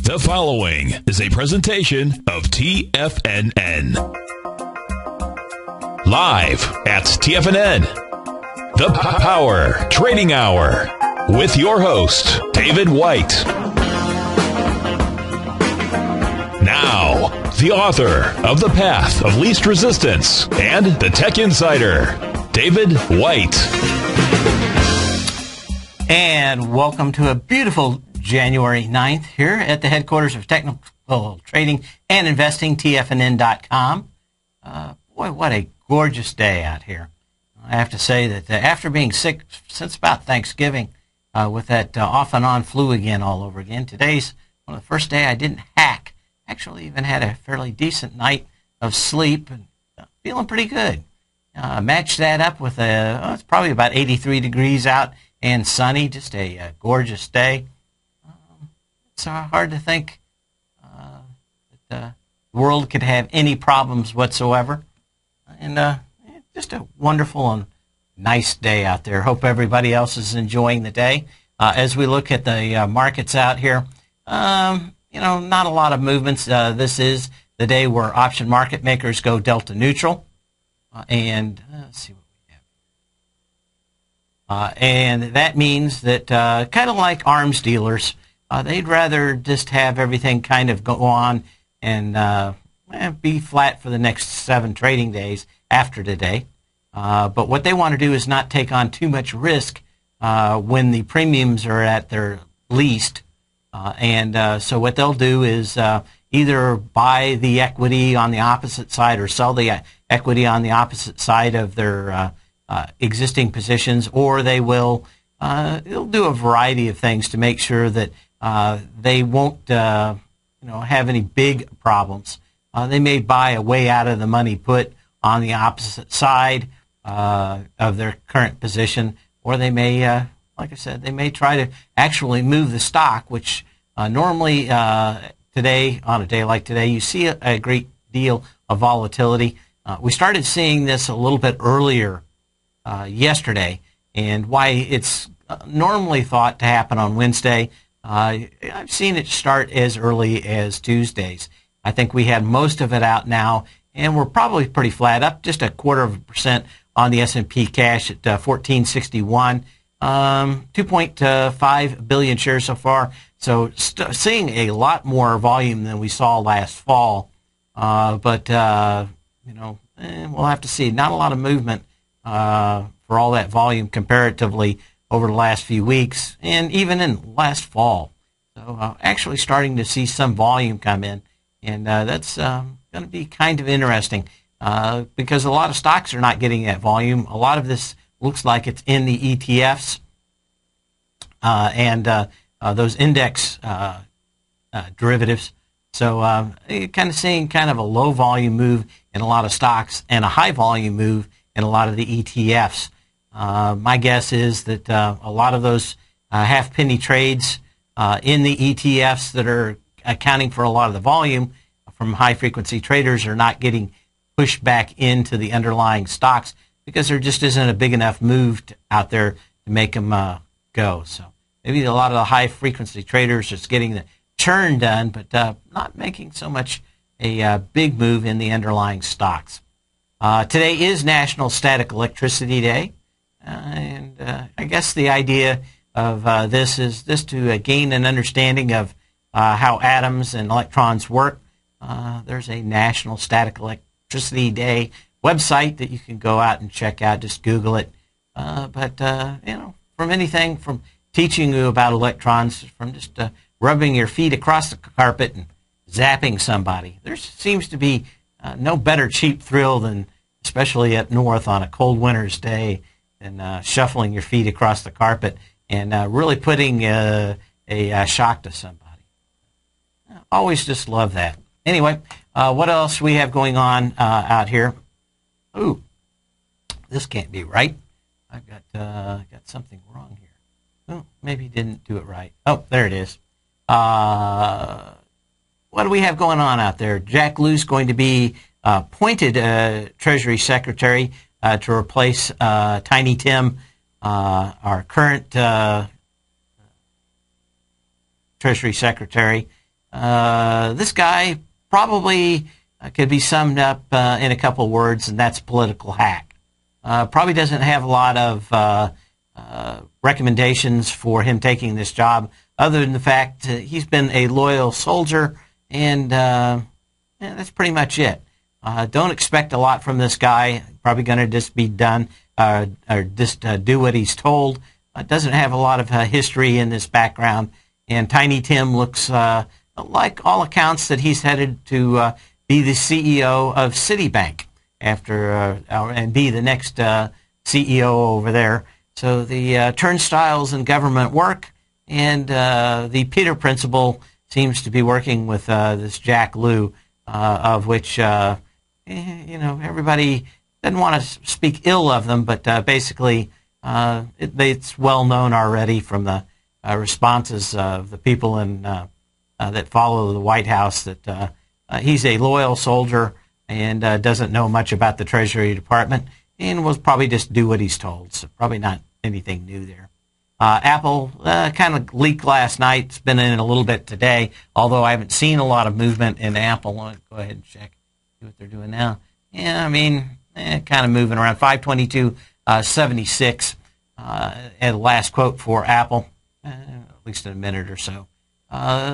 The following is a presentation of TFNN. Live at TFNN, the Power Trading Hour, with your host, David White. Now, the author of The Path of Least Resistance and the Tech Insider, David White. And welcome to a beautiful January 9th here at the headquarters of Technical Trading and Investing, TFNN.com. Boy, what a gorgeous day out here. I have to say that after being sick since about Thanksgiving with that off and on flu again all over again, today's one of the first day I didn't hack. Actually even had a fairly decent night of sleep and feeling pretty good. Match that up with it's probably about 83 degrees out and sunny, just a gorgeous day. It's hard to think that the world could have any problems whatsoever. And just a wonderful and nice day out there. Hope everybody else is enjoying the day. As we look at the markets out here, not a lot of movements. This is the day where option market makers go delta neutral. And let's see what we have. And that means that kind of like arms dealers, they'd rather just have everything kind of go on and be flat for the next 7 trading days after today. But what they want to do is not take on too much risk when the premiums are at their least. So what they'll do is either buy the equity on the opposite side or sell the equity on the opposite side of their existing positions, or they'll do a variety of things to make sure that they won't have any big problems. They may buy a way out of the money put on the opposite side of their current position, or they may, like I said, they may try to actually move the stock, which normally today, on a day like today, you see a great deal of volatility. We started seeing this a little bit earlier yesterday, and why it's normally thought to happen on Wednesday, I've seen it start as early as Tuesdays. I think we had most of it out now, and we're probably pretty flat, up just 0.25% on the S&P cash at 1461. 2.5 billion shares so far. So seeing a lot more volume than we saw last fall. But we'll have to see. Not a lot of movement for all that volume comparatively over the last few weeks and even in last fall. So actually starting to see some volume come in. And that's going to be kind of interesting because a lot of stocks are not getting that volume. A lot of this looks like it's in the ETFs and those index derivatives. So you're kind of seeing kind of a low volume move in a lot of stocks and a high volume move in a lot of the ETFs. My guess is that a lot of those half penny trades in the ETFs that are accounting for a lot of the volume from high frequency traders are not getting pushed back into the underlying stocks because there just isn't a big enough move out there to make them go. So maybe a lot of the high frequency traders just getting the churn done, but not making so much a big move in the underlying stocks. Today is National Static Electricity Day, and I guess the idea of this is just to gain an understanding of how atoms and electrons work. There's a National Static Electricity Day website that you can go out and check out. Just Google it. From anything from teaching you about electrons, from just rubbing your feet across the carpet and zapping somebody. There seems to be no better cheap thrill than, especially up north on a cold winter's day, than shuffling your feet across the carpet and really putting a shock to somebody. Always just love that. Anyway, what else we have going on out here? Ooh, this can't be right. I've got something wrong here. Oh, maybe didn't do it right. Oh, there it is. What do we have going on out there? Jack Lew's going to be appointed Treasury Secretary to replace Tiny Tim, our current Treasury Secretary. This guy probably could be summed up in a couple of words, and that's political hack. Probably doesn't have a lot of recommendations for him taking this job, other than the fact he's been a loyal soldier, and that's pretty much it. Don't expect a lot from this guy. Probably going to just be done or just do what he's told. Doesn't have a lot of history in this background, and Tiny Tim looks like all accounts that he's headed to be the CEO of Citibank after and be the next CEO over there. So the turnstiles in government work, and the Peter Principle seems to be working with this Jack Lew, of which everybody doesn't want to speak ill of them, but basically it's well known already from the responses of the people that follow the White House that he's a loyal soldier and doesn't know much about the Treasury Department and will probably just do what he's told. So probably not anything new there. Apple kind of leaked last night. It's been in a little bit today, although I haven't seen a lot of movement in Apple. I'll go ahead and check, see what they're doing now. Yeah, I mean, kind of moving around. 522.76 at the last quote for Apple, at least in a minute or so.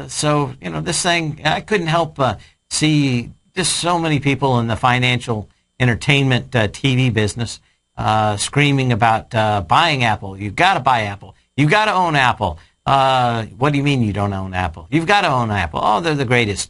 So, this thing, I couldn't help see just so many people in the financial entertainment TV business screaming about buying Apple. You've got to buy Apple. You've got to own Apple. What do you mean you don't own Apple? You've got to own Apple. Oh, they're the greatest.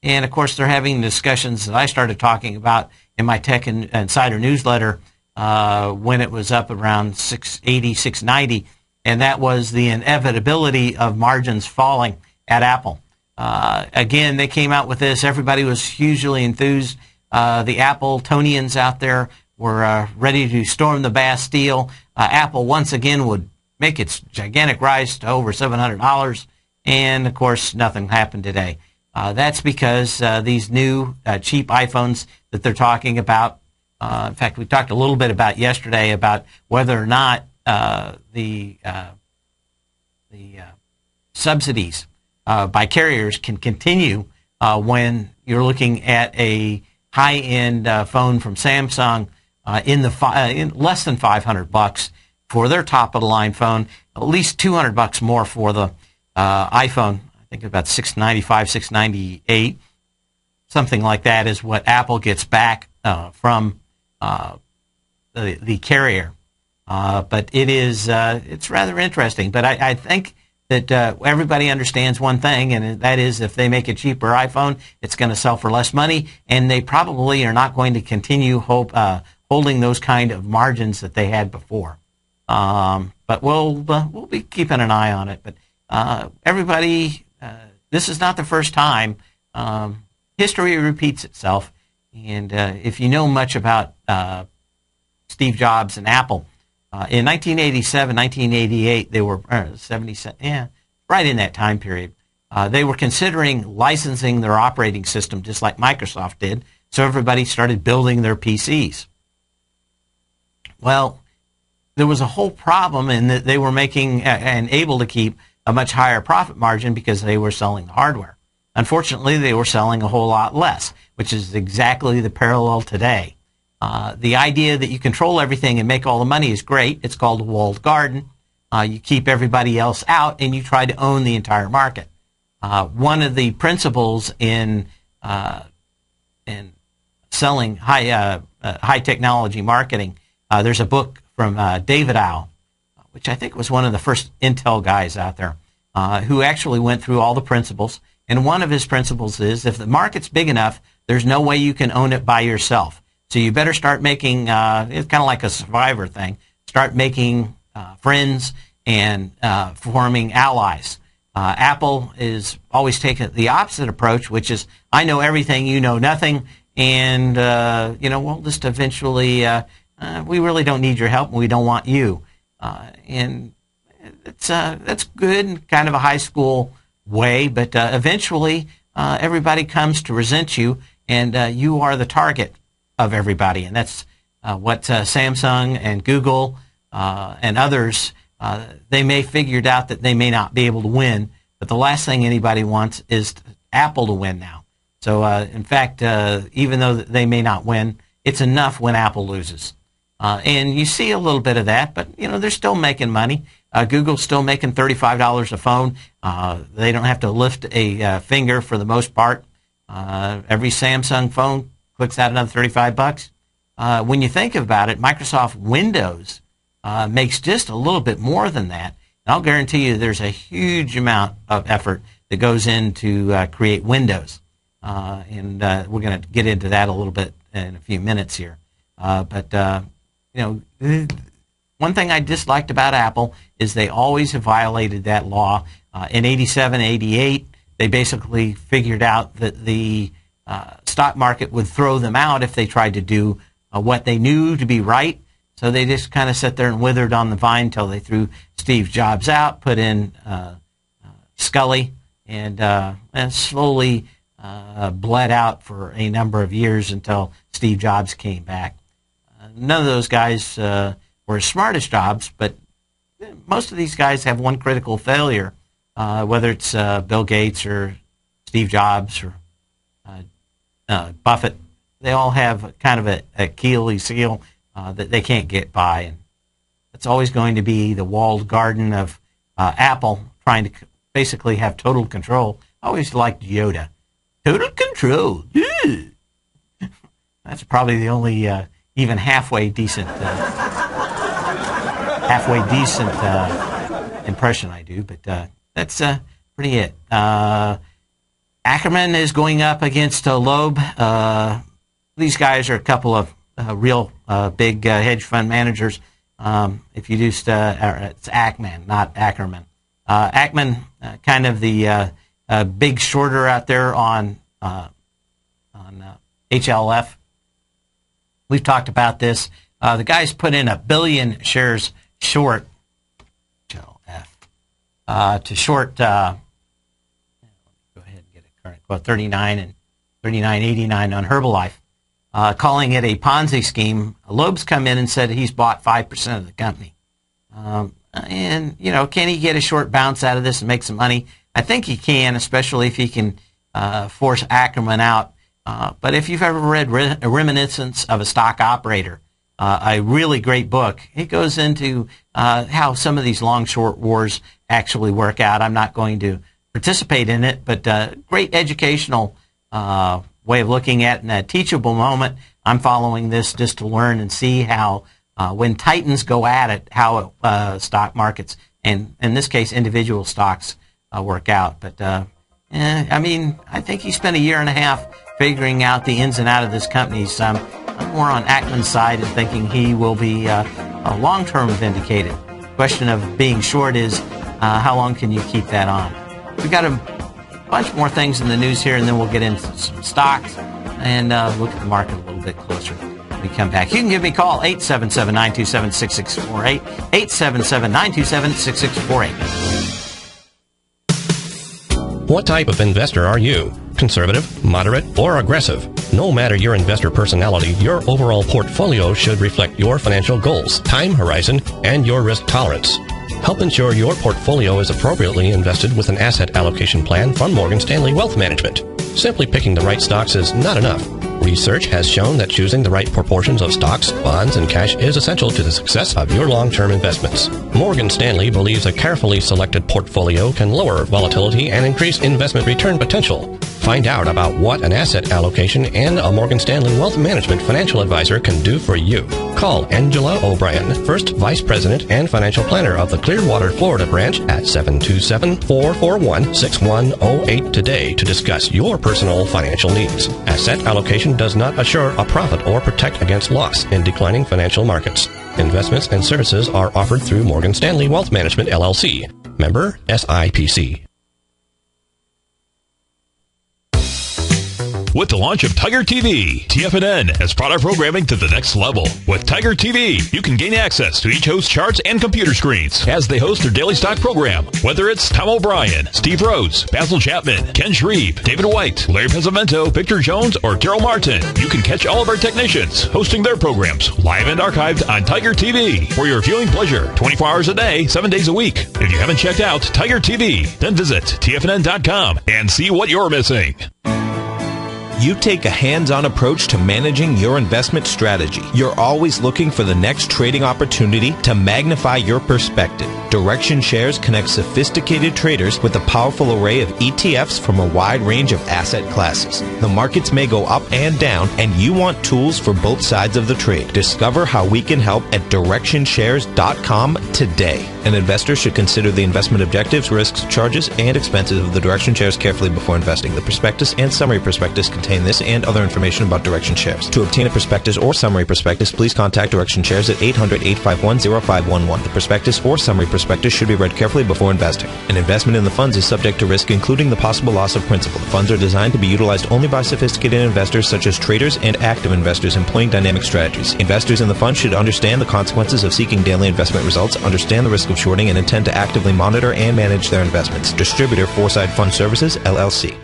And, of course, they're having discussions that I started talking about in my Tech Insider newsletter when it was up around 680, 690, and that was the inevitability of margins falling at Apple. Again, they came out with this. Everybody was hugely enthused. The Appletonians out there were ready to storm the Bastille. Apple once again would make its gigantic rise to over $700, and of course nothing happened today. That's because these new cheap iPhones that they're talking about, in fact, we talked a little bit about yesterday about whether or not the subsidies by carriers can continue when you're looking at a high-end phone from Samsung in less than $500 for their top-of-the-line phone, at least $200 more for the iPhone. I think about $695, $698, something like that is what Apple gets back from the carrier. But it's rather interesting. But I think that everybody understands one thing, and that is if they make a cheaper iPhone, it's going to sell for less money, and they probably are not going to continue holding those kind of margins that they had before. But we'll be keeping an eye on it. But everybody, this is not the first time. History repeats itself, and if you know much about Steve Jobs and Apple, in 1987, 1988, they were 77, right in that time period. They were considering licensing their operating system just like Microsoft did, so everybody started building their PCs. Well, there was a whole problem in that they were making and able to keep a much higher profit margin because they were selling the hardware. Unfortunately, they were selling a whole lot less, which is exactly the parallel today. The idea that you control everything and make all the money is great. It's called a walled garden. You keep everybody else out, and you try to own the entire market. One of the principles in selling high technology marketing, there's a book from David Au, which I think was one of the first Intel guys out there, who actually went through all the principles. And one of his principles is if the market's big enough, there's no way you can own it by yourself. So you better start making, it's kind of like a Survivor thing, start making friends and forming allies. Apple is always taking the opposite approach, which is, I know everything, you know nothing, and, we'll just eventually, we really don't need your help, and we don't want you. And that's good in kind of a high school way, but eventually everybody comes to resent you, and you are the target of everybody, and that's what Samsung and Google and others, they may figured out that they may not be able to win, but the last thing anybody wants is Apple to win now. So, in fact, even though they may not win, it's enough when Apple loses. And you see a little bit of that, but, they're still making money. Google's still making $35 a phone. They don't have to lift a finger for the most part. Every Samsung phone clicks out another $35. When you think about it, Microsoft Windows makes just a little bit more than that. And I'll guarantee you there's a huge amount of effort that goes into create Windows. And we're going to get into that a little bit in a few minutes here. But one thing I disliked about Apple is they always have violated that law. In 87, 88, they basically figured out that the stock market would throw them out if they tried to do what they knew to be right. So they just kind of sat there and withered on the vine until they threw Steve Jobs out, put in Scully, and slowly bled out for a number of years until Steve Jobs came back. None of those guys were as smart as Jobs, but most of these guys have one critical failure, whether it's Bill Gates or Steve Jobs or Buffett. They all have kind of a Achilles heel that they can't get by. And it's always going to be the walled garden of Apple trying to basically have total control. I always liked Yoda. Total control. That's probably the only even halfway decent impression I do, but that's pretty it. Ackerman is going up against Loeb. These guys are a couple of real big hedge fund managers. If you do, it's Ackman, not Ackerman. Ackman, kind of the big shorter out there on HLF. We've talked about this. The guy's put in 1 billion shares short HLF to short. Go ahead and get it current. Well, 39 and 39.89 on Herbalife, calling it a Ponzi scheme. Loeb's come in and said he's bought 5% of the company. And can he get a short bounce out of this and make some money? I think he can, especially if he can force Ackerman out. But if you've ever read Reminiscence of a Stock Operator, a really great book, it goes into how some of these long-short wars actually work out. I'm not going to participate in it, but great educational way of looking at it in a teachable moment. I'm following this just to learn and see how when titans go at it, how stock markets, and in this case, individual stocks work out. But I think he spent 1.5 years figuring out the ins and outs of this company. So I'm more on Ackman's side and thinking he will be long-term vindicated. Question of being short is how long can you keep that on? We've got a bunch more things in the news here, and then we'll get into some stocks and look at the market a little bit closer when we come back. You can give me a call, 877-927-6648, 877-927-6648. What type of investor are you? Conservative, moderate, or aggressive? No matter your investor personality, your overall portfolio should reflect your financial goals, time horizon, and your risk tolerance. Help ensure your portfolio is appropriately invested with an asset allocation plan from Morgan Stanley Wealth Management. Simply picking the right stocks is not enough. Research has shown that choosing the right proportions of stocks, bonds, and cash is essential to the success of your long-term investments. Morgan Stanley believes a carefully selected portfolio can lower volatility and increase investment return potential. Find out about what an asset allocation and a Morgan Stanley Wealth Management financial advisor can do for you. Call Angela O'Brien, First Vice President and Financial Planner of the Clearwater, Florida branch at 727-441-6108 today to discuss your personal financial needs. Asset allocation does not assure a profit or protect against loss in declining financial markets. Investments and services are offered through Morgan Stanley Wealth Management, LLC. Member SIPC. with the launch of Tiger TV. TFNN has brought our programming to the next level. With Tiger TV, you can gain access to each host's charts and computer screens as they host their daily stock program. Whether it's Tom O'Brien, Steve Rhodes, Basil Chapman, Ken Shreve, David White, Larry Pesavento, Victor Jones, or Daryl Martin, you can catch all of our technicians hosting their programs live and archived on Tiger TV for your viewing pleasure 24 hours a day, 7 days a week. If you haven't checked out Tiger TV, then visit TFNN.com and see what you're missing. You take a hands-on approach to managing your investment strategy. You're always looking for the next trading opportunity to magnify your perspective. Direction Shares connects sophisticated traders with a powerful array of ETFs from a wide range of asset classes. The markets may go up and down, and you want tools for both sides of the trade. Discover how we can help at DirectionShares.com today. An investor should consider the investment objectives, risks, charges, and expenses of the Direction Shares carefully before investing. The prospectus and summary prospectus contain this and other information about Direction Shares. To obtain a prospectus or summary prospectus, please contact Direction Shares at 800-851-0511. The prospectus or summary prospectus should be read carefully before investing. An investment in the funds is subject to risk, including the possible loss of principal. The funds are designed to be utilized only by sophisticated investors such as traders and active investors employing dynamic strategies. Investors in the fund should understand the consequences of seeking daily investment results, understand the risk of shorting, and intend to actively monitor and manage their investments. Distributor, Foreside Fund Services, LLC.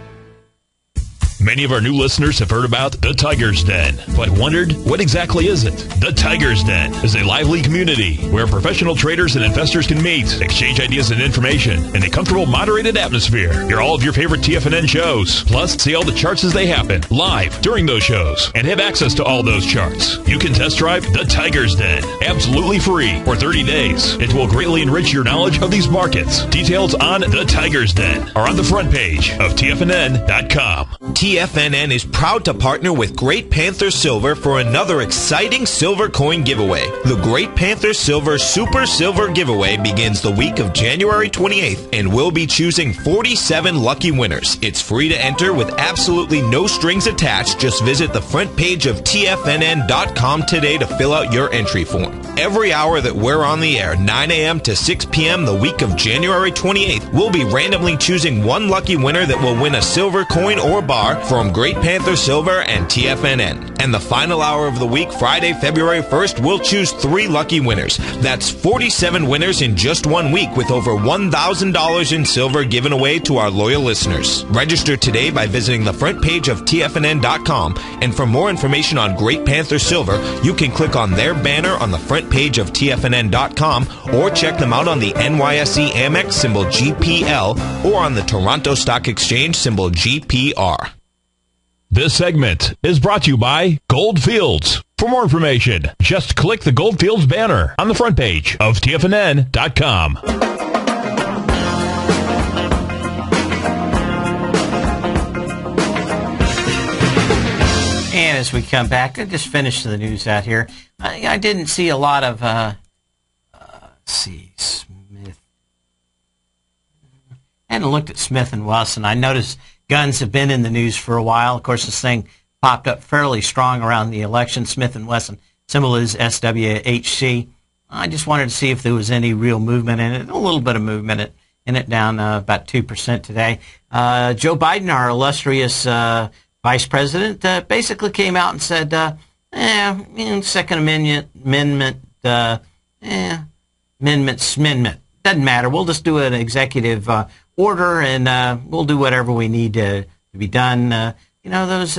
Many of our new listeners have heard about the Tiger's Den, but wondered, what exactly is it? The Tiger's Den is a lively community where professional traders and investors can meet, exchange ideas and information in a comfortable, moderated atmosphere. Hear all of your favorite TFNN shows, plus see all the charts as they happen, live during those shows, and have access to all those charts. You can test drive the Tiger's Den, absolutely free, for 30 days. It will greatly enrich your knowledge of these markets. Details on the Tiger's Den are on the front page of TFNN.com. TFNN is proud to partner with Great Panther Silver for another exciting silver coin giveaway. The Great Panther Silver Super Silver Giveaway begins the week of January 28th and we'll be choosing 47 lucky winners. It's free to enter with absolutely no strings attached. Just visit the front page of TFNN.com today to fill out your entry form. Every hour that we're on the air, 9 a.m. to 6 p.m. the week of January 28th, we'll be randomly choosing one lucky winner that will win a silver coin or bar from Great Panther Silver and TFNN. And the final hour of the week, Friday, February 1st, we'll choose 3 lucky winners. That's 47 winners in just 1 week with over $1,000 in silver given away to our loyal listeners. Register today by visiting the front page of TFNN.com. And for more information on Great Panther Silver, you can click on their banner on the front page of TFNN.com or check them out on the NYSE Amex symbol GPL or on the Toronto Stock Exchange symbol GPR. This segment is brought to you by Goldfields. For more information, just click the Goldfields banner on the front page of TFNN.com. And as we come back, I just finished the news out here. I didn't see a lot of, let's see, Smith. I hadn't looked at Smith & Wesson. I noticed guns have been in the news for a while. Of course, this thing popped up fairly strong around the election. Smith & Wesson, symbol is SWHC. I just wanted to see if there was any real movement in it. A little bit of movement in it, down about 2% today. Joe Biden, our illustrious vice president, basically came out and said, Second Amendment, amendment. Doesn't matter. We'll just do an executive order, and we'll do whatever we need to be done. Those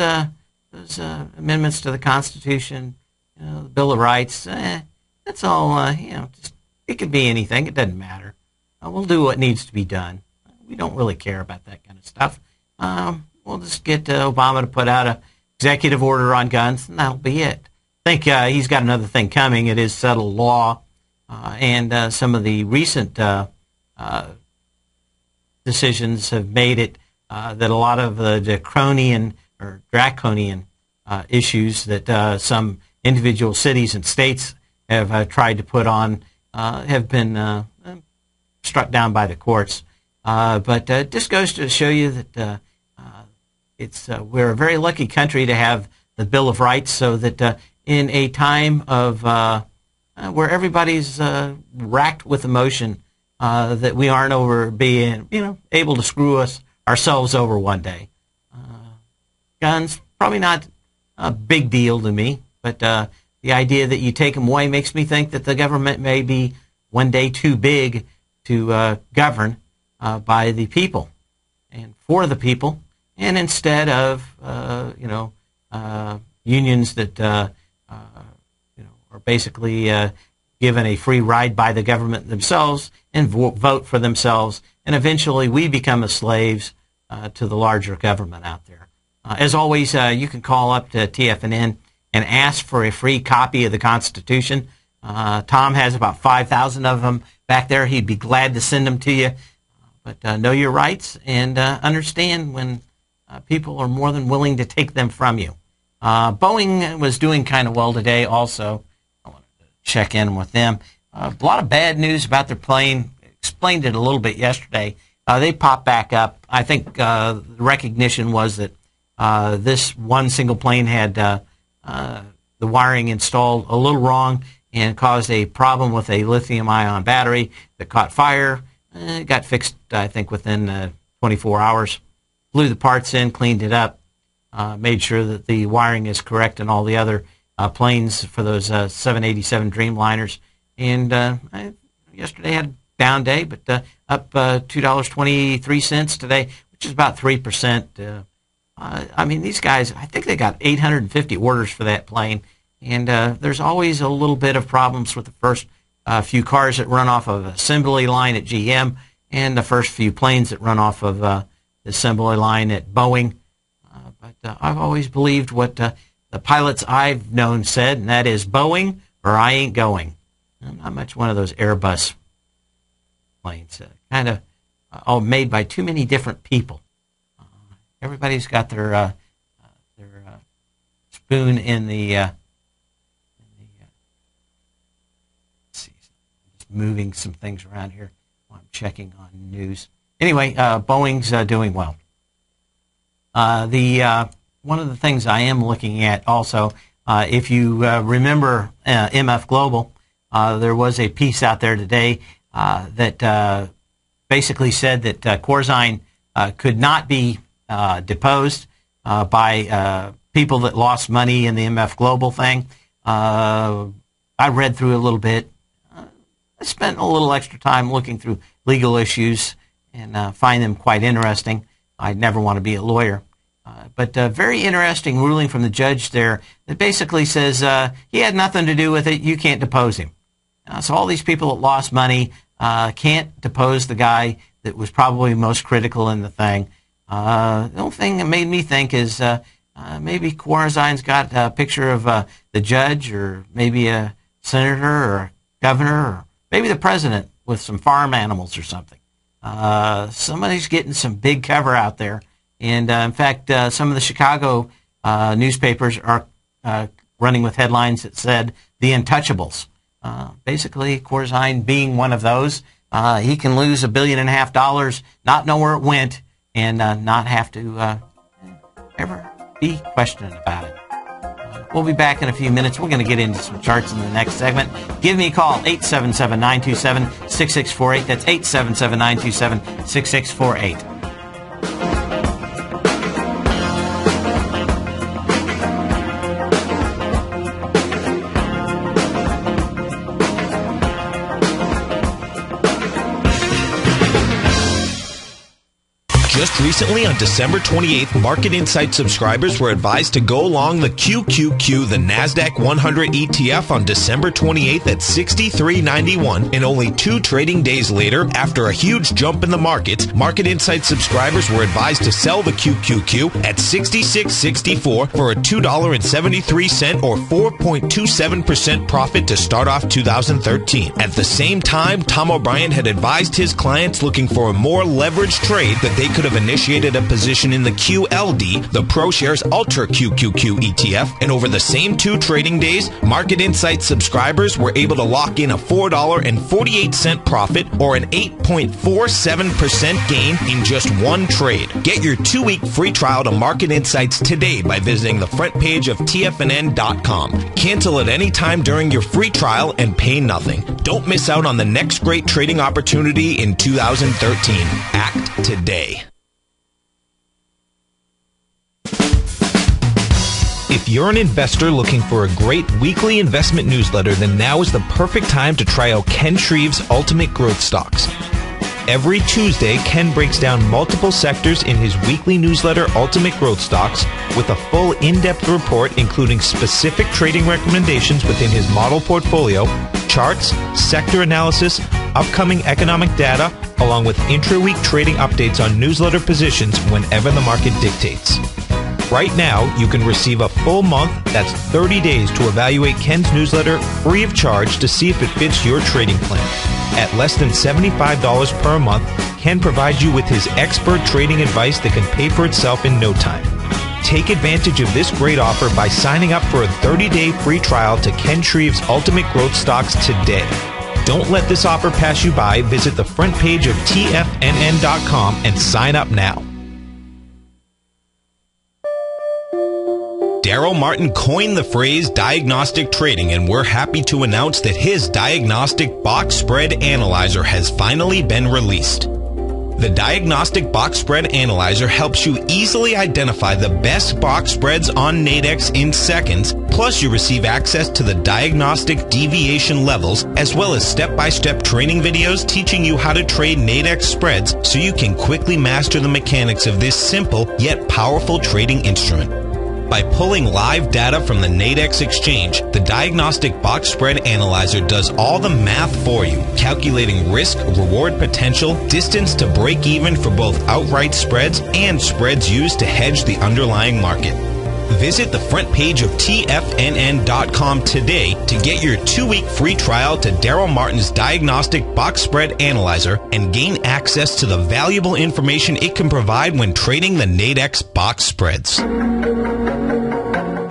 amendments to the Constitution, the Bill of Rights, that's all, just, it could be anything. It doesn't matter. We'll do what needs to be done. We don't really care about that kind of stuff. We'll just get Obama to put out an executive order on guns, and that'll be it. I think he's got another thing coming. It is settled law, and some of the recent decisions have made it that a lot of the draconian issues that some individual cities and states have tried to put on have been struck down by the courts. But this goes to show you that we're a very lucky country to have the Bill of Rights, so that in a time of where everybody's racked with emotion, that we aren't being able to screw ourselves over one day. guns, probably not a big deal to me, but the idea that you take them away makes me think that the government may be one day too big to govern by the people and for the people, and instead of unions that are basically given a free ride by the government themselves and vote for themselves, and eventually we become slaves to the larger government out there. As always, you can call up to TFNN and ask for a free copy of the Constitution. Tom has about 5,000 of them back there. He'd be glad to send them to you. But know your rights and understand when people are more than willing to take them from you. Boeing was doing kind of well today also. I wanted to check in with them. A lot of bad news about their plane. Explained it a little bit yesterday. They popped back up. I think the recognition was that this one single plane had the wiring installed a little wrong and caused a problem with a lithium-ion battery that caught fire. It got fixed, I think, within 24 hours. Blew the parts in, cleaned it up, made sure that the wiring is correct in all the other planes for those 787 Dreamliners. And yesterday had a down day, but up $2.23 today, which is about 3%. I mean, these guys, I think they got 850 orders for that plane. And there's always a little bit of problems with the first few cars that run off of assembly line at GM and the first few planes that run off of the assembly line at Boeing. But I've always believed what the pilots I've known said, and that is Boeing or I ain't going. I'm not much one of those Airbus planes, kind of all made by too many different people. Everybody's got their spoon in the let's see, just moving some things around here while I'm checking on news. Anyway, Boeing's doing well. One of the things I am looking at also, if you remember MF Global, there was a piece out there today that basically said that Corzine could not be deposed by people that lost money in the MF Global thing. I read through a little bit. I spent a little extra time looking through legal issues and find them quite interesting. I'd never want to be a lawyer. But very interesting ruling from the judge there that basically says he had nothing to do with it. You can't depose him. So all these people that lost money can't depose the guy that was probably most critical in the thing. The only thing that made me think is maybe Corzine's got a picture of the judge or maybe a senator or a governor or maybe the president with some farm animals or something. Somebody's getting some big cover out there. And, in fact, some of the Chicago newspapers are running with headlines that said the Untouchables. Basically, Corzine being one of those, he can lose $1.5 billion, not know where it went, and not have to ever be questioned about it. We'll be back in a few minutes. We're going to get into some charts in the next segment. Give me a call, 877-927-6648. That's 877-927-6648. Just recently, on December 28th, Market Insight subscribers were advised to go long the QQQ, the NASDAQ 100 ETF, on December 28th at $63.91. And only 2 trading days later, after a huge jump in the markets, Market Insight subscribers were advised to sell the QQQ at $66.64 for a $2.73 or 4.27% profit to start off 2013. At the same time, Tom O'Brien had advised his clients looking for a more leveraged trade that they could have initiated a position in the QLD, the ProShares Ultra QQQ ETF, and over the same 2 trading days, Market Insight subscribers were able to lock in a $4.48 profit or an 8.47% gain in just 1 trade. Get your 2-week free trial to Market Insights today by visiting the front page of TFNN.com. Cancel at any time during your free trial and pay nothing. Don't miss out on the next great trading opportunity in 2013. Act today. If you're an investor looking for a great weekly investment newsletter, then now is the perfect time to try out Ken Shreve's Ultimate Growth Stocks. Every Tuesday, Ken breaks down multiple sectors in his weekly newsletter, Ultimate Growth Stocks, with a full in-depth report including specific trading recommendations within his model portfolio, charts, sector analysis, upcoming economic data, along with intra-week trading updates on newsletter positions whenever the market dictates. Right now, you can receive a full month, that's 30 days, to evaluate Ken's newsletter free of charge to see if it fits your trading plan. At less than $75 per month, Ken provides you with his expert trading advice that can pay for itself in no time. Take advantage of this great offer by signing up for a 30-day free trial to Ken Shreve's Ultimate Growth Stocks today. Don't let this offer pass you by. Visit the front page of TFNN.com and sign up now. Daryl Martin coined the phrase diagnostic trading, and we're happy to announce that his diagnostic box spread analyzer has finally been released. The Diagnostic Box Spread Analyzer helps you easily identify the best box spreads on Nadex in seconds, plus you receive access to the diagnostic deviation levels, as well as step-by-step training videos teaching you how to trade Nadex spreads so you can quickly master the mechanics of this simple yet powerful trading instrument. By pulling live data from the Nadex exchange, the Diagnostic Box Spread Analyzer does all the math for you, calculating risk, reward potential, distance to break even for both outright spreads and spreads used to hedge the underlying market. Visit the front page of TFNN.com today to get your 2-week free trial to Daryl Martin's Diagnostic Box Spread Analyzer and gain access to the valuable information it can provide when trading the Nadex box spreads.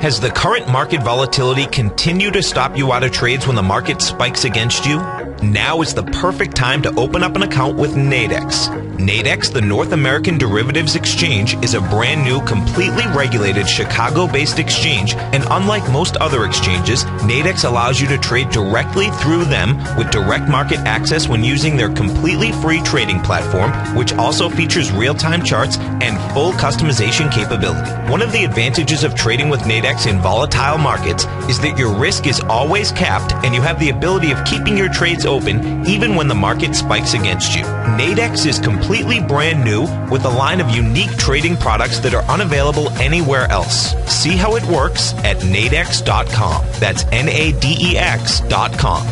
Has the current market volatility continued to stop you out of trades when the market spikes against you? Now is the perfect time to open up an account with Nadex. Nadex, the North American Derivatives Exchange, is a brand new, completely regulated Chicago-based exchange, and unlike most other exchanges, Nadex allows you to trade directly through them with direct market access when using their completely free trading platform, which also features real-time charts and full customization capability. One of the advantages of trading with Nadex in volatile markets is that your risk is always capped and you have the ability of keeping your trades open even when the market spikes against you. Nadex is completely brand new with a line of unique trading products that are unavailable anywhere else. See how it works at nadex.com. That's NADEX.com.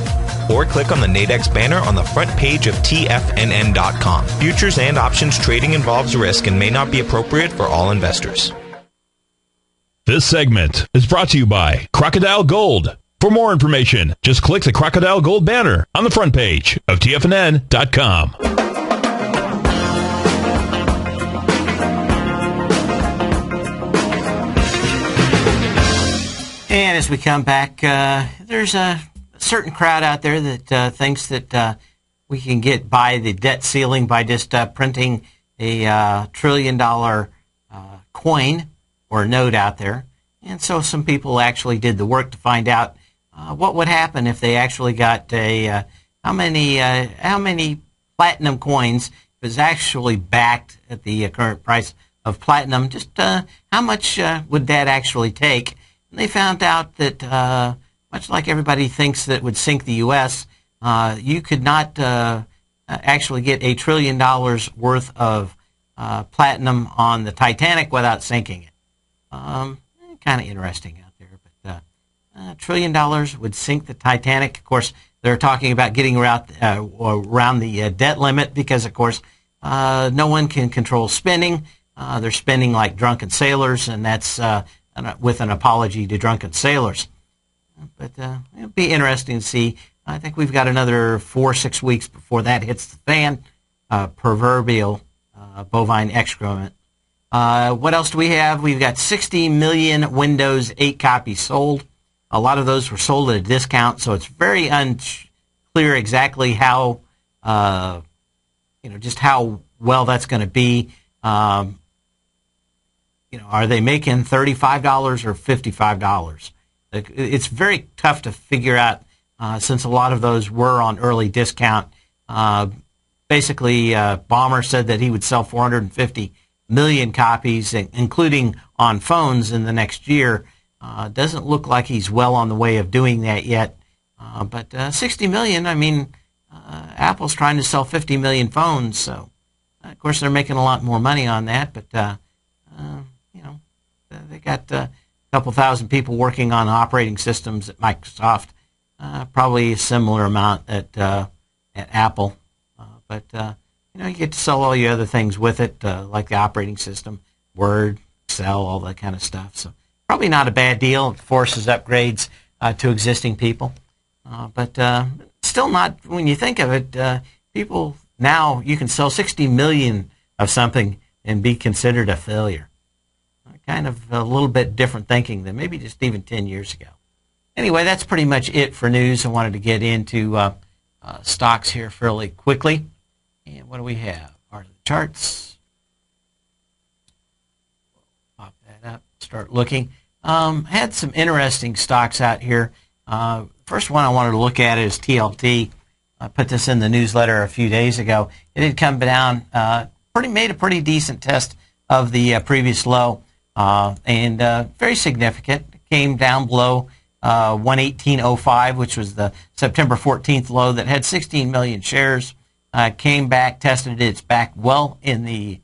Or click on the Nadex banner on the front page of TFNN.com. Futures and options trading involves risk and may not be appropriate for all investors. This segment is brought to you by Crocodile Gold. For more information, just click the Crocodile Gold banner on the front page of TFNN.com. And as we come back, there's a certain crowd out there that thinks that we can get by the debt ceiling by just printing a $1 trillion coin or note out there. And so some people actually did the work to find out what would happen if they actually got a how many platinum coins was actually backed at the current price of platinum. Just how much would that actually take? And they found out that much like everybody thinks that would sink the U.S., you could not actually get $1 trillion worth of platinum on the Titanic without sinking it. Kind of interesting out there, but $1 trillion would sink the Titanic. Of course, they're talking about getting around the debt limit because, of course, no one can control spending. They're spending like drunken sailors, and that's with an apology to drunken sailors. But it'll be interesting to see. I think we've got another 4 or 6 weeks before that hits the fan. Proverbial bovine excrement. What else do we have? We've got 60 million Windows 8 copies sold. A lot of those were sold at a discount, so it's very unclear exactly how, just how well that's going to be. Are they making $35 or $55? It's very tough to figure out since a lot of those were on early discount. Basically, Ballmer said that he would sell 450 million copies, including on phones in the next year. Doesn't look like he's well on the way of doing that yet. But 60 million, I mean, Apple's trying to sell 50 million phones, so of course they're making a lot more money on that. But you know, they got a couple thousand people working on operating systems at Microsoft, probably a similar amount at Apple. But you know, you get to sell all your other things with it, like the operating system, Word, Excel, all that kind of stuff. So probably not a bad deal. It forces upgrades to existing people. But still not, when you think of it, people now, you can sell 60 million of something and be considered a failure. Kind of a little bit different thinking than maybe just even 10 years ago. Anyway, that's pretty much it for news. I wanted to get into stocks here fairly quickly. And what do we have? Are the charts? Pop that up, start looking. Had some interesting stocks out here. First one I wanted to look at is TLT. I put this in the newsletter a few days ago. It had come down, made a pretty decent test of the previous low, and very significant. It came down below 118.05, which was the September 14th low that had 16 million shares. Came back, tested its back well in the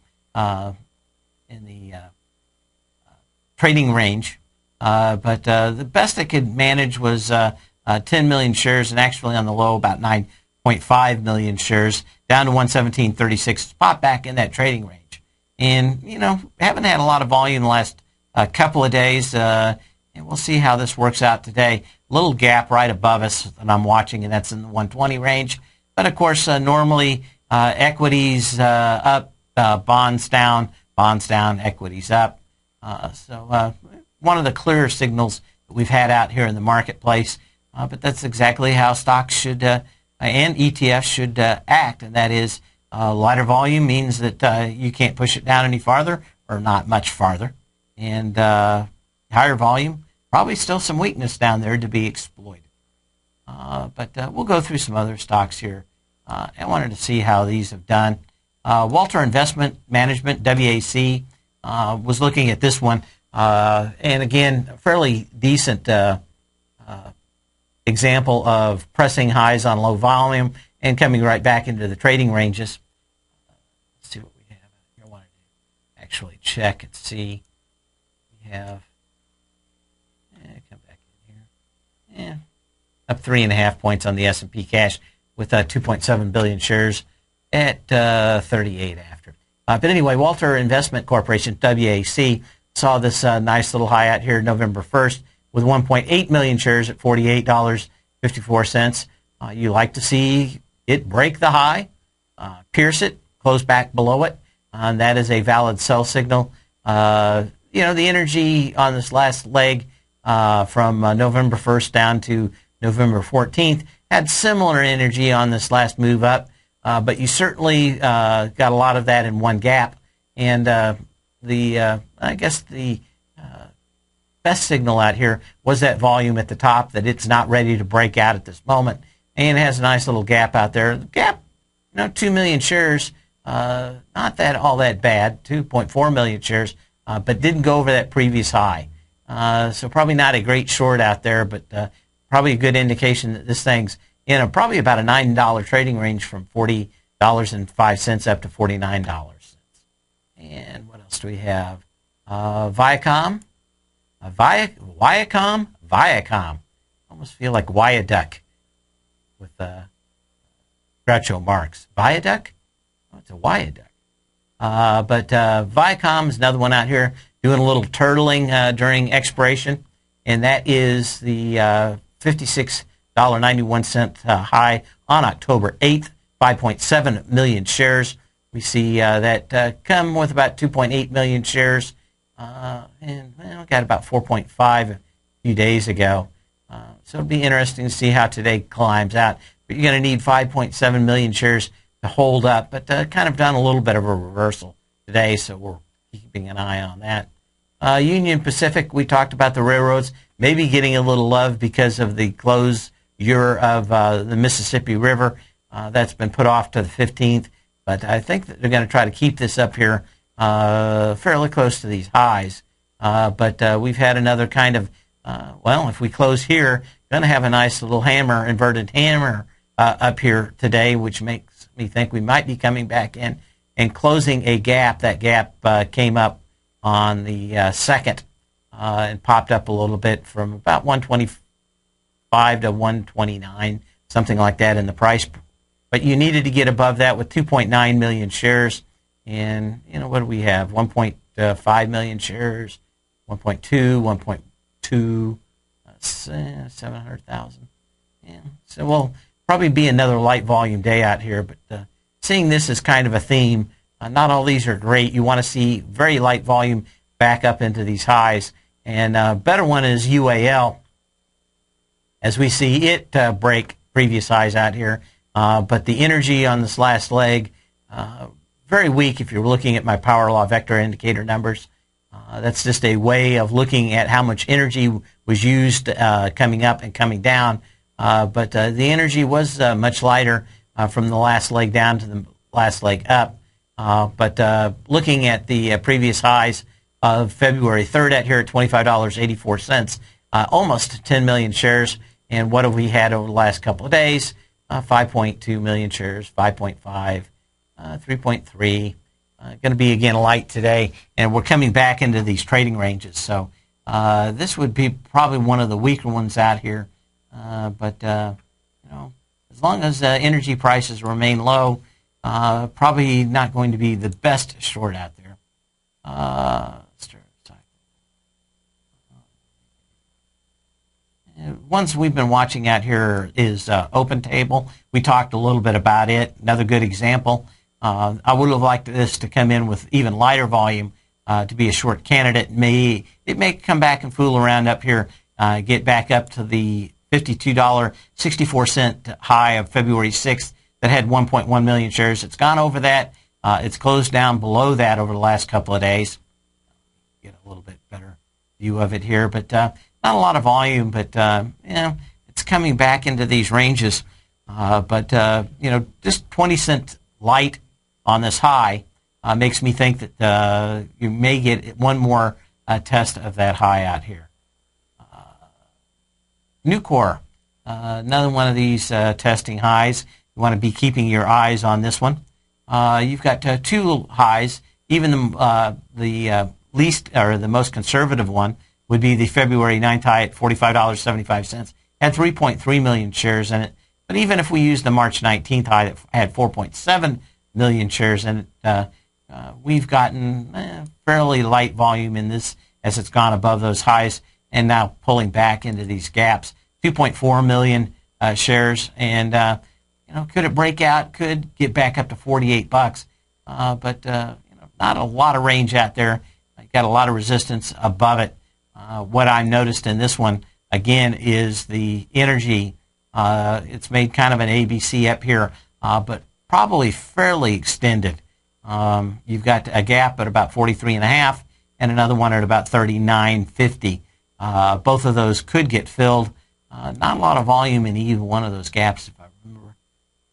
trading range, but the best it could manage was 10 million shares, and actually on the low about 9.5 million shares, down to 117.36. Popped back in that trading range, and you know, haven't had a lot of volume the last couple of days, and we'll see how this works out today. Little gap right above us that I'm watching, and that's in the 120 range. But of course, normally equities up, bonds down, equities up. So one of the clearer signals that we've had out here in the marketplace. But that's exactly how stocks should and ETFs should act, and that is lighter volume means that you can't push it down any farther, or not much farther, and higher volume, probably still some weakness down there to be exploited. But we'll go through some other stocks here. I wanted to see how these have done. Walter Investment Management, WAC, was looking at this one, and again, a fairly decent example of pressing highs on low volume and coming right back into the trading ranges. Let's see what we have here. I wanted to actually check and see. We have, come back in here. Up 3.5 points on the S&P cash with 2.7 billion shares at 38 after. But anyway, Walter Investment Corporation, WAC, saw this nice little high out here November 1st with 1.8 million shares at $48.54. You like to see it break the high, pierce it, close back below it, and that is a valid sell signal. You know, the energy on this last leg from November 1st down to November 14th had similar energy on this last move up, but you certainly got a lot of that in one gap, and I guess the best signal out here was that volume at the top, that it's not ready to break out at this moment, and it has a nice little gap out there. The gap, you know, 2 million shares, not that all that bad, 2.4 million shares, but didn't go over that previous high. So probably not a great short out there, but probably a good indication that this thing's in probably about a $9 trading range from $40.05 up to $49. And what else do we have? Viacom. Viacom. Almost feel like Viaduct with Groucho Marx. Viaduct? Oh, it's a Viaduct. But Viacom is another one out here doing a little turtling during expiration, and that is the $56.91 high on October 8th, 5.7 million shares. We see that come with about 2.8 million shares, and got about 4.5 a few days ago. So it'll be interesting to see how today climbs out. But you're going to need 5.7 million shares to hold up, but kind of done a little bit of a reversal today, so we're keeping an eye on that. Union Pacific, we talked about the railroads, maybe getting a little love because of the closure of the Mississippi River. That's been put off to the 15th, but I think that they're going to try to keep this up here fairly close to these highs. But we've had another kind of well, if we close here, going to have a nice little hammer, inverted hammer up here today, which makes me think we might be coming back in and closing a gap. That gap came up on the 2nd and popped up a little bit from about 125 to 129, something like that in the price. But you needed to get above that with 2.9 million shares. And, what do we have? 1.5 million shares, 1.2, 1.2, 700,000. Yeah. So we'll probably be another light volume day out here. But seeing this as kind of a theme, not all these are great. You want to see very light volume back up into these highs. And a better one is UAL, as we see it break previous highs out here. But the energy on this last leg, very weak if you're looking at my power law vector indicator numbers. That's just a way of looking at how much energy was used coming up and coming down. But the energy was much lighter from the last leg down to the last leg up. But looking at the previous highs of February 3rd at here at $25.84, almost 10 million shares. And what have we had over the last couple of days? 5.2 million shares, 5.5, 3.3. Going to be, again, light today. And we're coming back into these trading ranges. So this would be probably one of the weaker ones out here. But as long as energy prices remain low, probably not going to be the best short out there. Ones we've been watching out here is Open Table. We talked a little bit about it. Another good example. I would have liked this to come in with even lighter volume to be a short candidate. It may come back and fool around up here, get back up to the $52.64 high of February 6th that had 1.1 million shares. It's gone over that. It's closed down below that over the last couple of days. Get a little bit better view of it here, but not a lot of volume, but it's coming back into these ranges. But just 20 cent light on this high makes me think that you may get one more test of that high out here. Nucor, another one of these testing highs. You want to be keeping your eyes on this one. You've got two highs. Even the least or the most conservative one would be the February 9th high at $45.75. Had 3.3 million shares in it. But even if we use the March 19th high that had 4.7 million shares in it, we've gotten fairly light volume in this as it's gone above those highs and now pulling back into these gaps. 2.4 million shares, and could it break out? Could get back up to $48, but not a lot of range out there. Got a lot of resistance above it. What I noticed in this one again is the energy. It's made kind of an ABC up here, but probably fairly extended. You've got a gap at about 43.5 and another one at about 39.50. Both of those could get filled. Not a lot of volume in either one of those gaps, if I remember.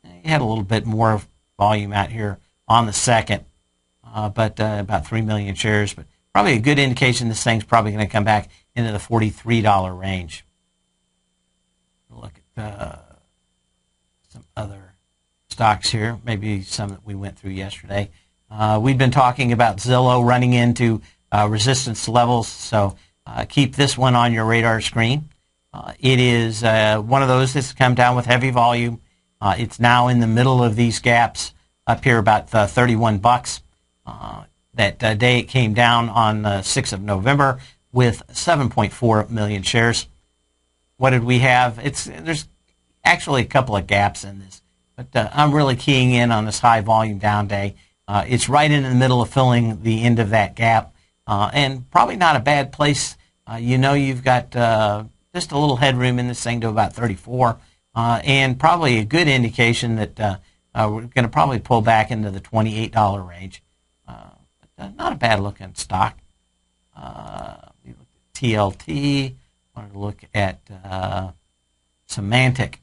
You had a little bit more volume out here on the 2nd, but about 3 million shares. But probably a good indication this thing's probably going to come back into the $43 range. Look at some other stocks here, maybe some that we went through yesterday. We've been talking about Zillow running into resistance levels, so keep this one on your radar screen. It is one of those that's come down with heavy volume. It's now in the middle of these gaps up here about $31. That day it came down on the 6th of November with 7.4 million shares. What did we have? There's actually a couple of gaps in this, but I'm really keying in on this high volume down day. It's right in the middle of filling the end of that gap, and probably not a bad place. You've got just a little headroom in this thing to about 34, and probably a good indication that we're going to probably pull back into the $28 range. But not a bad looking stock. We looked at TLT. Wanted to look at Semantic.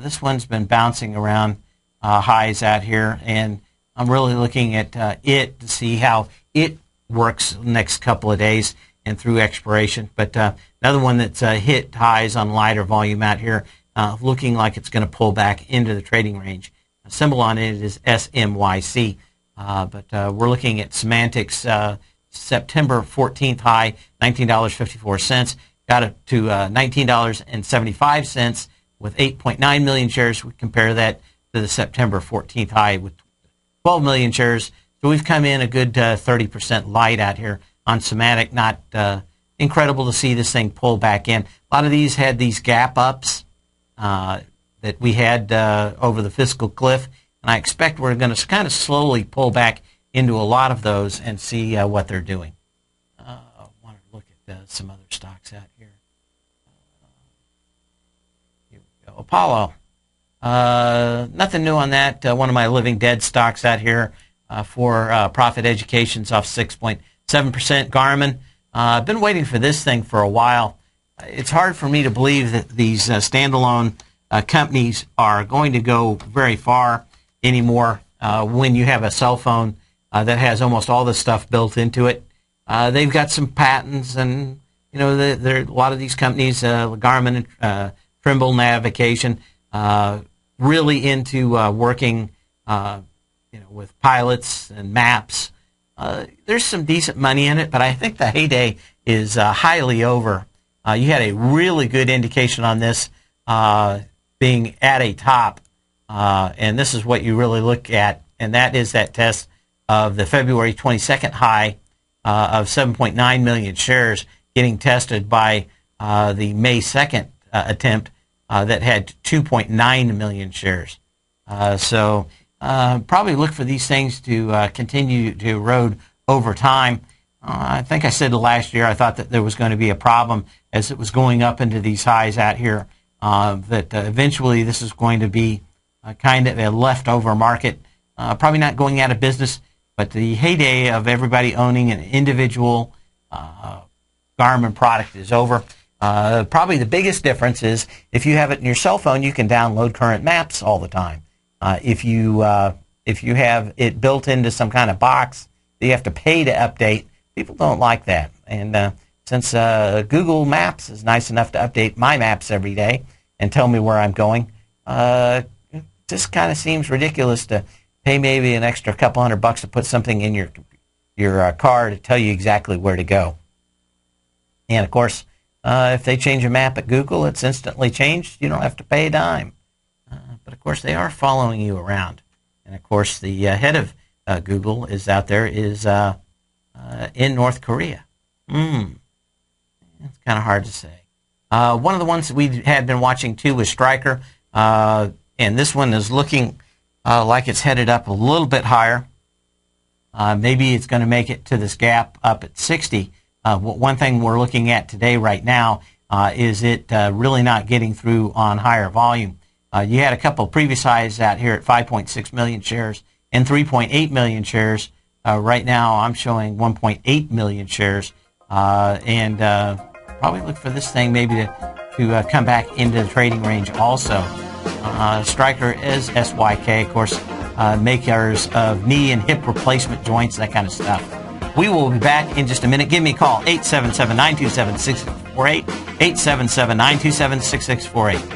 This one's been bouncing around highs out here, and I'm really looking at it to see how it works the next couple of days. and through expiration. But another one that's hit highs on lighter volume out here, looking like it's going to pull back into the trading range. A symbol on it is SMYC. But we're looking at Semantics September 14th high, $19.54. Got it to $19.75 with 8.9 million shares. We compare that to the September 14th high with 12 million shares. So we've come in a good 30% light out here on Semantic. Not incredible to see this thing pull back in. A lot of these had these gap ups that we had over the fiscal cliff. And I expect we're going to kind of slowly pull back into a lot of those and see what they're doing. I want to look at some other stocks out here. Here we go. Apollo. Nothing new on that. One of my living dead stocks out here for profit education's off 6.7%. Garmin. I've been waiting for this thing for a while. It's hard for me to believe that these standalone companies are going to go very far anymore when you have a cell phone that has almost all this stuff built into it. They've got some patents, and there are a lot of these companies, Garmin, Trimble Navigation, really into working, with pilots and maps. There's some decent money in it, but I think the heyday is highly over. You had a really good indication on this being at a top. And this is what you really look at, and that is that test of the February 22nd high of 7.9 million shares getting tested by the May 2nd attempt that had 2.9 million shares. So probably look for these things to continue to erode over time. I think I said last year I thought that there was going to be a problem as it was going up into these highs out here, that eventually this is going to be kind of a leftover market, probably not going out of business, but the heyday of everybody owning an individual Garmin product is over. Probably the biggest difference is if you have it in your cell phone, you can download current maps all the time. If you have it built into some kind of box that you have to pay to update, people don't like that. And since Google Maps is nice enough to update my maps every day and tell me where I'm going, just kind of seems ridiculous to pay maybe an extra couple $100 to put something in your car to tell you exactly where to go. And of course, if they change a map at Google, it's instantly changed. You don't have to pay a dime. But of course, they are following you around. And of course, the head of Google is out there is in North Korea. It's kind of hard to say. One of the ones that we had been watching too was Stryker. And this one is looking like it's headed up a little bit higher. Maybe it's going to make it to this gap up at 60. One thing we're looking at today right now is it really not getting through on higher volume. You had a couple of previous highs out here at 5.6 million shares and 3.8 million shares. Right now I'm showing 1.8 million shares. And probably look for this thing maybe to come back into the trading range also. Stryker is SYK, of course, makers of knee and hip replacement joints, that kind of stuff. We will be back in just a minute. Give me a call, 877-927-6648, 877-927-6648.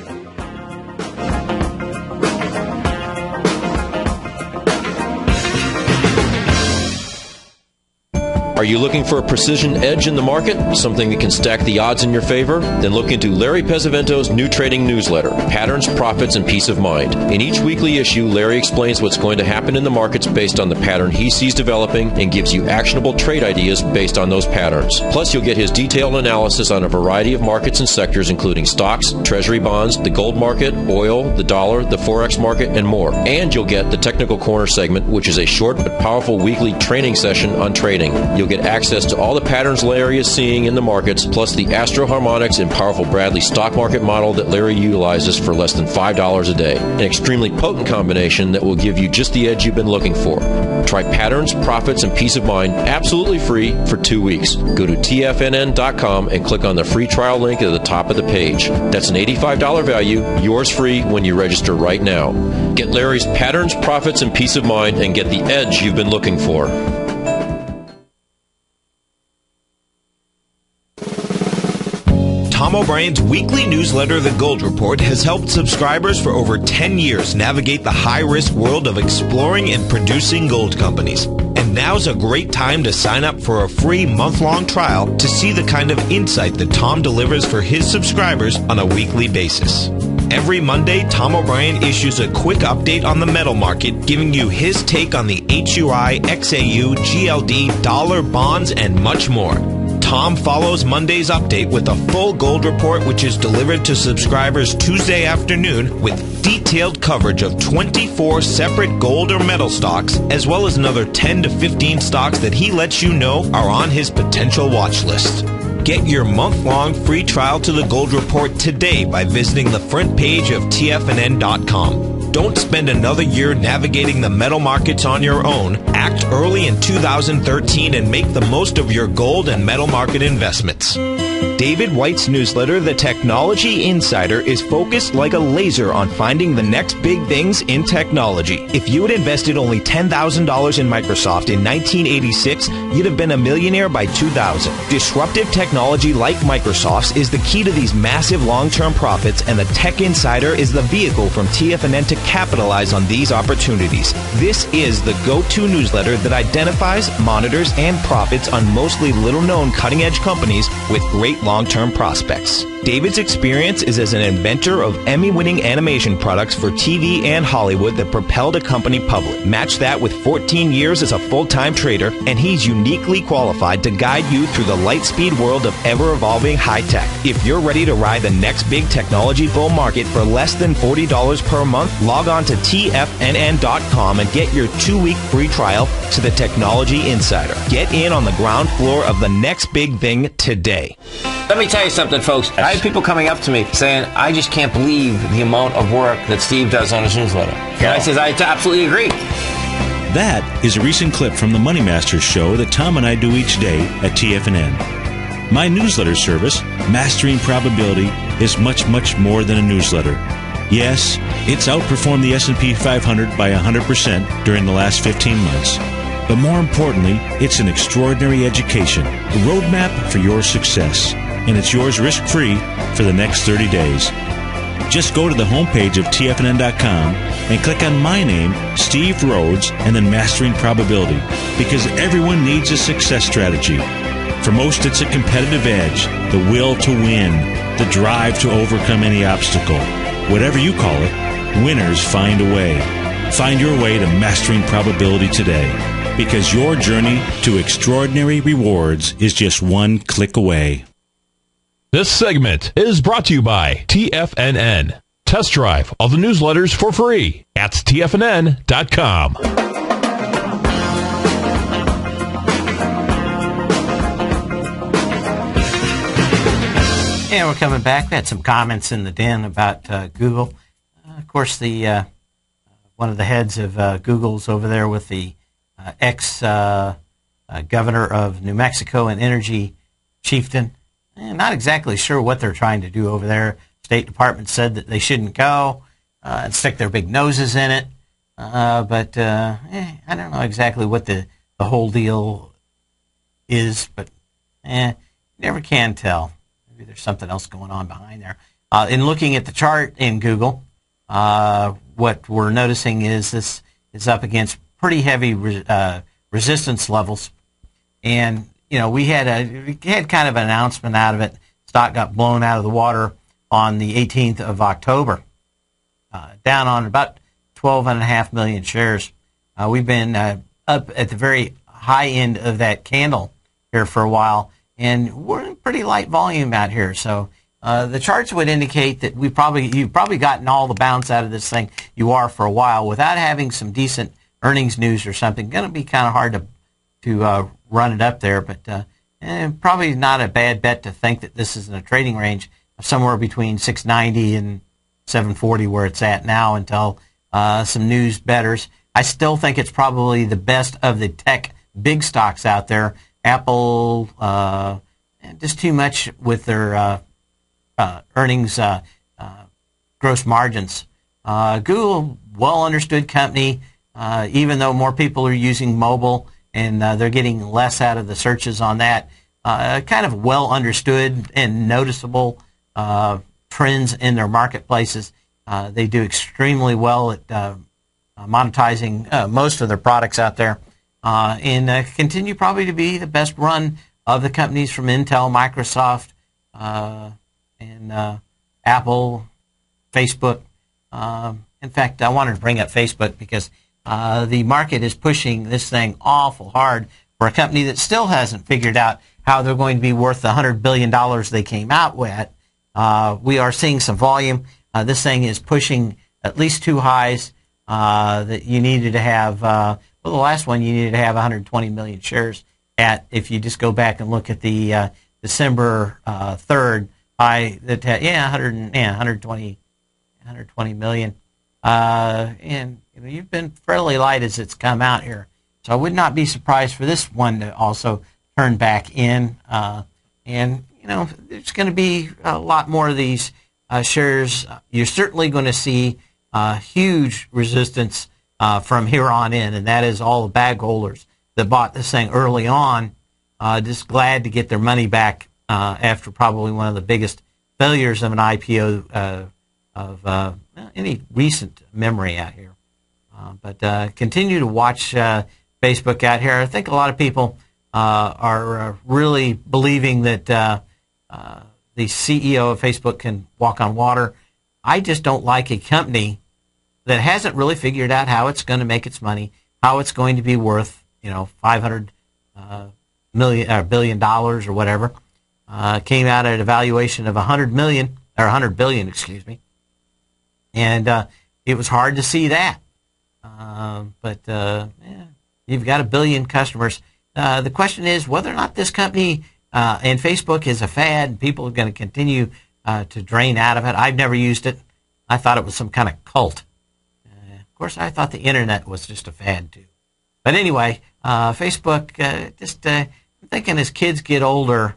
Are you looking for a precision edge in the market? Something that can stack the odds in your favor? Then look into Larry Pesavento's new trading newsletter, Patterns, Profits, and Peace of Mind. In each weekly issue, Larry explains what's going to happen in the markets based on the pattern he sees developing and gives you actionable trade ideas based on those patterns. Plus, you'll get his detailed analysis on a variety of markets and sectors, including stocks, treasury bonds, the gold market, oil, the dollar, the forex market, and more. And you'll get the Technical Corner segment, which is a short but powerful weekly training session on trading. You'll get access to all the patterns Larry is seeing in the markets, plus the Astro Harmonics and powerful Bradley stock market model that Larry utilizes for less than $5 a day. An extremely potent combination that will give you just the edge you've been looking for. Try Patterns, Profits, and Peace of Mind absolutely free for 2 weeks. Go to tfnn.com and click on the free trial link at the top of the page. That's an $85 value, yours free when you register right now. Get Larry's Patterns, Profits, and Peace of Mind and get the edge you've been looking for. Tom O'Brien's weekly newsletter, The Gold Report, has helped subscribers for over 10 years navigate the high-risk world of exploring and producing gold companies. And now's a great time to sign up for a free month-long trial to see the kind of insight that Tom delivers for his subscribers on a weekly basis. Every Monday, Tom O'Brien issues a quick update on the metal market, giving you his take on the HUI, XAU, GLD, dollar, bonds, and much more. Tom follows Monday's update with a full gold report, which is delivered to subscribers Tuesday afternoon with detailed coverage of 24 separate gold or metal stocks, as well as another 10 to 15 stocks that he lets you know are on his potential watch list. Get your month-long free trial to the Gold Report today by visiting the front page of tfnn.com. Don't spend another year navigating the metal markets on your own. Act early in 2013 and make the most of your gold and metal market investments. David White's newsletter, The Technology Insider, is focused like a laser on finding the next big things in technology. If you had invested only $10,000 in Microsoft in 1986, you'd have been a millionaire by 2000. Disruptive technology like Microsoft's is the key to these massive long-term profits, and the Tech Insider is the vehicle from TFNN to capitalize on these opportunities. This is the go-to newsletter that identifies, monitors, and profits on mostly little-known cutting-edge companies with great long-term prospects. David's experience is as an inventor of Emmy-winning animation products for TV and Hollywood that propelled a company public. Match that with 14 years as a full-time trader, and he's uniquely qualified to guide you through the light-speed world of ever-evolving high-tech. If you're ready to ride the next big technology bull market for less than $40 per month, log on to tfnn.com and get your 2-week free trial to the Technology Insider. Get in on the ground floor of the next big thing today. Let me tell you something, folks. I have people coming up to me saying, I just can't believe the amount of work that Steve does on his newsletter. And I says, I absolutely agree. That is a recent clip from the Money Masters show that Tom and I do each day at TFNN. My newsletter service, Mastering Probability, is much, much more than a newsletter. Yes, it's outperformed the S&P 500 by 100% during the last 15 months. But more importantly, it's an extraordinary education, a roadmap for your success. And it's yours risk-free for the next 30 days. Just go to the homepage of tfnn.com and click on my name, Steve Rhodes, and then Mastering Probability, because everyone needs a success strategy. For most, it's a competitive edge, the will to win, the drive to overcome any obstacle. Whatever you call it, winners find a way. Find your way to Mastering Probability today, because your journey to extraordinary rewards is just one click away. This segment is brought to you by TFNN. Test drive all the newsletters for free at tfnn.com. And we're coming back. We had some comments in the den about Google. Of course, the one of the heads of Google's over there with the ex-governor of New Mexico and energy chieftain. Not exactly sure what they're trying to do over there. State Department said that they shouldn't go and stick their big noses in it. But I don't know exactly what the whole deal is, but never can tell. Maybe there's something else going on behind there. In looking at the chart in Google, what we're noticing is this is up against pretty heavy resistance levels. And you know, we had kind of an announcement out of it. Stock got blown out of the water on the 18th of October, down on about 12.5 million shares. We've been up at the very high end of that candle here for a while, and we're in pretty light volume out here. So the charts would indicate that you've probably gotten all the bounce out of this thing you are for a while without having some decent earnings news or something. Going to be kind of hard to run it up there, but probably not a bad bet to think that this is in a trading range of somewhere between 690 and 740 where it's at now until some news betters. I still think it's probably the best of the tech big stocks out there. Apple, just too much with their earnings gross margins. Google, well understood company, even though more people are using mobile and they're getting less out of the searches on that. Kind of well understood and noticeable trends in their marketplaces. They do extremely well at monetizing most of their products out there, and continue probably to be the best run of the companies from Intel, Microsoft, and Apple, Facebook. In fact, I wanted to bring up Facebook because the market is pushing this thing awful hard for a company that still hasn't figured out how they're going to be worth the $100 billion they came out with. We are seeing some volume. This thing is pushing at least two highs that you needed to have. Well, the last one you needed to have 120 million shares at. If you just go back and look at the December 3rd high, that had, 120 million. And you know, you've been fairly light as it's come out here. So I would not be surprised for this one to also turn back in. And, you know, there's going to be a lot more of these shares. You're certainly going to see huge resistance from here on in, and that is all the bag holders that bought this thing early on, just glad to get their money back after probably one of the biggest failures of an IPO of any recent memory out here. But continue to watch Facebook out here. I think a lot of people are really believing that the CEO of Facebook can walk on water. I just don't like a company that hasn't really figured out how it's going to make its money, how it's going to be worth, you know, $500 billion or whatever. Came out at a valuation of 100 billion, excuse me. And it was hard to see that. But you've got 1 billion customers. The question is whether or not this company and Facebook is a fad and people are going to continue to drain out of it. I've never used it. I thought it was some kind of cult. Of course, I thought the internet was just a fad too. But anyway, Facebook, I'm thinking as kids get older,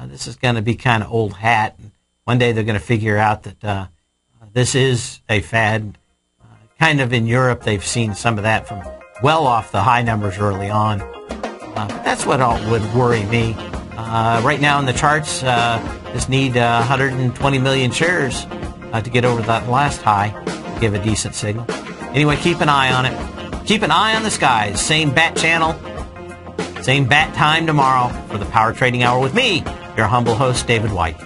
this is going to be kind of old hat. And one day they're going to figure out that this is a fad. Kind of in Europe, they've seen some of that from well off the high numbers early on. But that's what would worry me. Right now in the charts, just need 120 million shares to get over that last high to give a decent signal. Anyway, keep an eye on it. Keep an eye on the skies. Same bat channel, same bat time tomorrow for the Power Trading Hour with me, your humble host, David White.